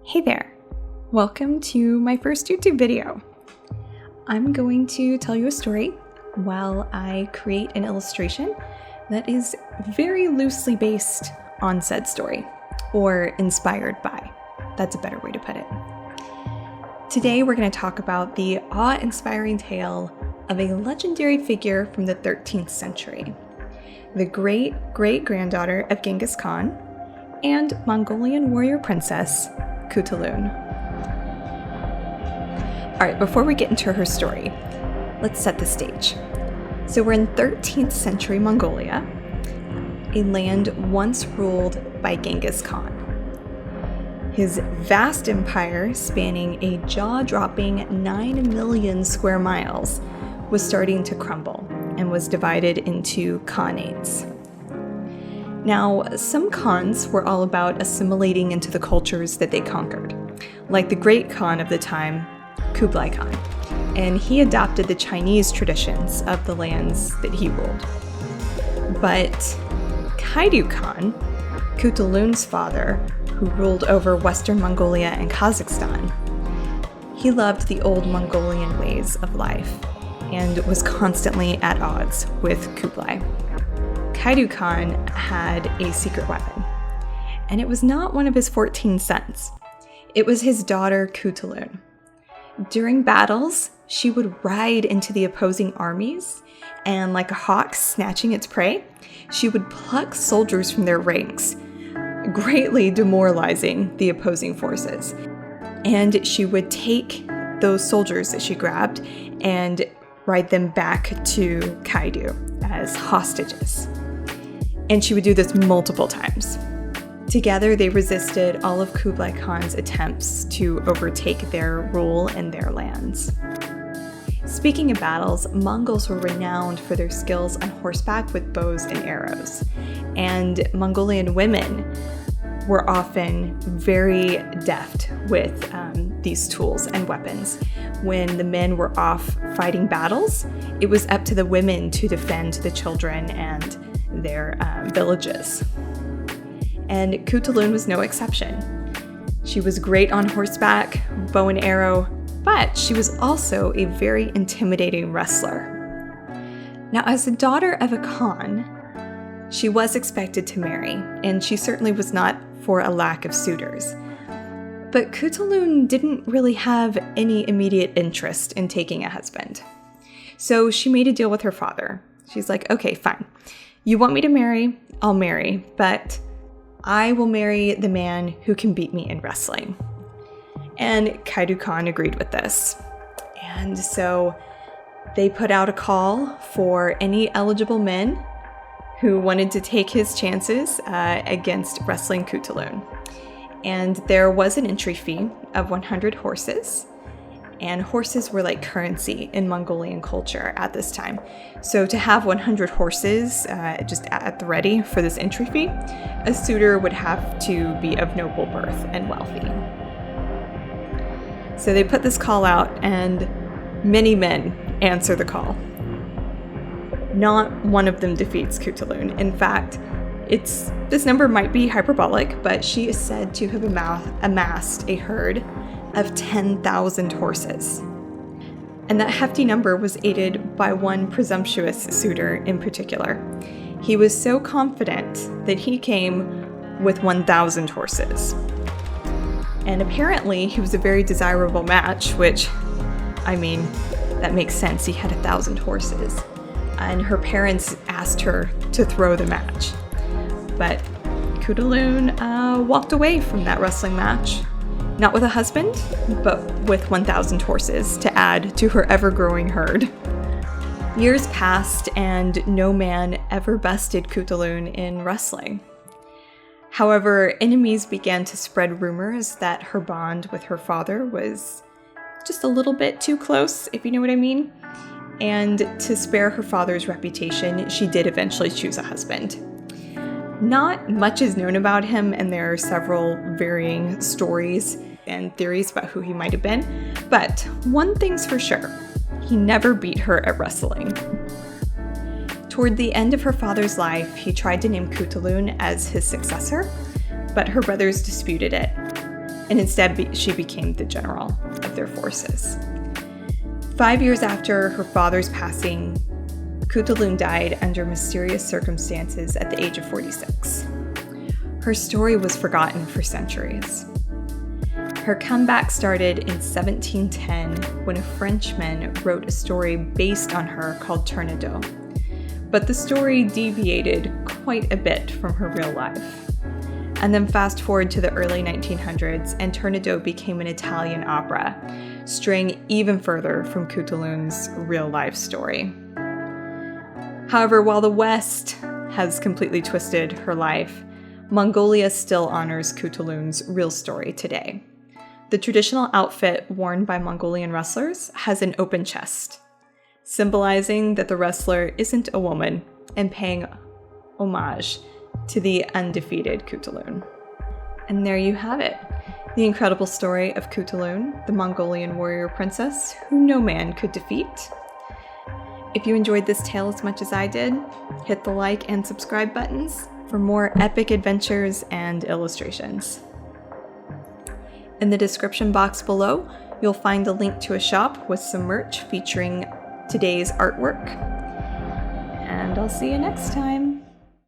Hey there! Welcome to my first YouTube video. I'm going to tell you a story while I create an illustration that is very loosely based on said story, or inspired by. That's a better way to put it. Today we're going to talk about the awe-inspiring tale of a legendary figure from the 13th century, the great-great-granddaughter of Genghis Khan and Mongolian warrior princess Khutulun. Alright, before we get into her story, let's set the stage. So we're in 13th century Mongolia, a land once ruled by Genghis Khan. His vast empire, spanning a jaw-dropping 9 million square miles, was starting to crumble and was divided into khanates. Now, some Khans were all about assimilating into the cultures that they conquered, like the great Khan of the time, Kublai Khan, and he adopted the Chinese traditions of the lands that he ruled. But Kaidu Khan, Khutulun's father, who ruled over Western Mongolia and Kazakhstan, he loved the old Mongolian ways of life and was constantly at odds with Kublai. Kaidu Khan had a secret weapon, and it was not one of his 14 sons. It was his daughter Khutulun. During battles, she would ride into the opposing armies, and like a hawk snatching its prey, she would pluck soldiers from their ranks, greatly demoralizing the opposing forces. And she would take those soldiers that she grabbed and ride them back to Kaidu as hostages. And she would do this multiple times. Together, they resisted all of Kublai Khan's attempts to overtake their rule in their lands. Speaking of battles, Mongols were renowned for their skills on horseback with bows and arrows. And Mongolian women were often very deft with these tools and weapons. When the men were off fighting battles, it was up to the women to defend the children and their villages. And Khutulun was no exception. She was great on horseback, bow and arrow, but she was also a very intimidating wrestler. Now, as the daughter of a Khan, she was expected to marry, and she certainly was not for a lack of suitors. But Khutulun didn't really have any immediate interest in taking a husband. So she made a deal with her father. She's like, okay, fine. You want me to marry? I'll marry, but I will marry the man who can beat me in wrestling. And Kaidu Khan agreed with this. And so they put out a call for any eligible men who wanted to take his chances against wrestling Khutulun. And there was an entry fee of 100 horses. And horses were like currency in Mongolian culture at this time. So to have 100 horses just at the ready for this entry fee, a suitor would have to be of noble birth and wealthy. So they put this call out, and many men answer the call. Not one of them defeats Khutulun. In fact, this number might be hyperbolic, but she is said to have amassed a herd of 10,000 horses. And that hefty number was aided by one presumptuous suitor in particular. He was so confident that he came with 1,000 horses. And apparently he was a very desirable match, which, I mean, that makes sense. He had 1,000 horses. And her parents asked her to throw the match. But Khutulun walked away from that wrestling match. Not with a husband, but with 1,000 horses to add to her ever-growing herd. Years passed, and no man ever bested Khutulun in wrestling. However, enemies began to spread rumors that her bond with her father was just a little bit too close, if you know what I mean. And to spare her father's reputation, she did eventually choose a husband. Not much is known about him, and there are several varying stories and theories about who he might have been, but one thing's for sure, he never beat her at wrestling. Toward the end of her father's life, he tried to name Khutulun as his successor, but her brothers disputed it. and instead she became the general of their forces. 5 years after her father's passing, Khutulun died under mysterious circumstances at the age of 46. Her story was forgotten for centuries. Her comeback started in 1710 when a Frenchman wrote a story based on her called Tornado. But the story deviated quite a bit from her real life. And then fast forward to the early 1900s, and Tornado became an Italian opera, straying even further from Khutulun's real life story. However, while the West has completely twisted her life, Mongolia still honors Khutulun's real story today. The traditional outfit worn by Mongolian wrestlers has an open chest, symbolizing that the wrestler isn't a woman and paying homage to the undefeated Khutulun. And there you have it, the incredible story of Khutulun, the Mongolian warrior princess who no man could defeat. If you enjoyed this tale as much as I did, hit the like and subscribe buttons for more epic adventures and illustrations. In the description box below, you'll find a link to a shop with some merch featuring today's artwork. And I'll see you next time.